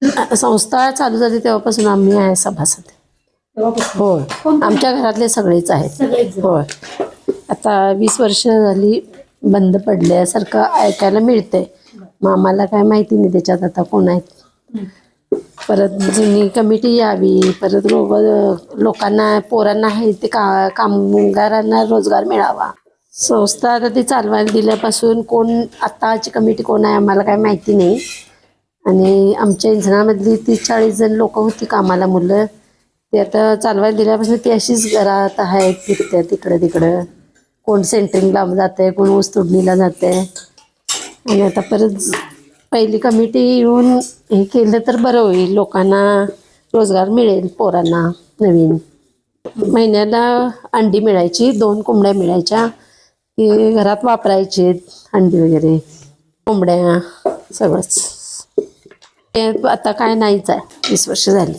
संस्था चालू झाली तेव्हापासून आम्ही आहे सभासद. होय, आमच्या घरातले सगळेच आहेत. होय, आता 20 वर्ष झाली बंद पडल्यासारखं ऐकायला मिळतंय. मग आम्हाला काय माहिती नाही त्याच्यात आता कोण आहेत. परत जुनी कमिटी यावी, परत लोकांना पोरांना आहे ते कामगारांना रोजगार मिळावा. संस्था आता ती चालवायला दिल्यापासून कोण आत्ताची कमिटी कोण आहे आम्हाला काय माहिती नाही. आणि आमच्या इंजनामधली 30-40 जण लोक होती कामाला, मुलं ते आता चालवायला दिल्यापासून ती अशीच घरात आहेत, फिरते तिकडं तिकडं. कोण सेंटरिंगला जाते, कोण ऊस तोडणीला जाते. आणि आता परत पहिली कमिटी येऊन हे केलं तर बरं होईल, लोकांना रोजगार मिळेल, पोरांना नवीन. महिन्याला अंडी मिळायची, 2 कोंबड्या मिळायच्या, ते घरात वापरायचे अंडी वगैरे, कोंबड्या सगळंच. आता काय नाहीच आहे, 20 वर्ष झाली.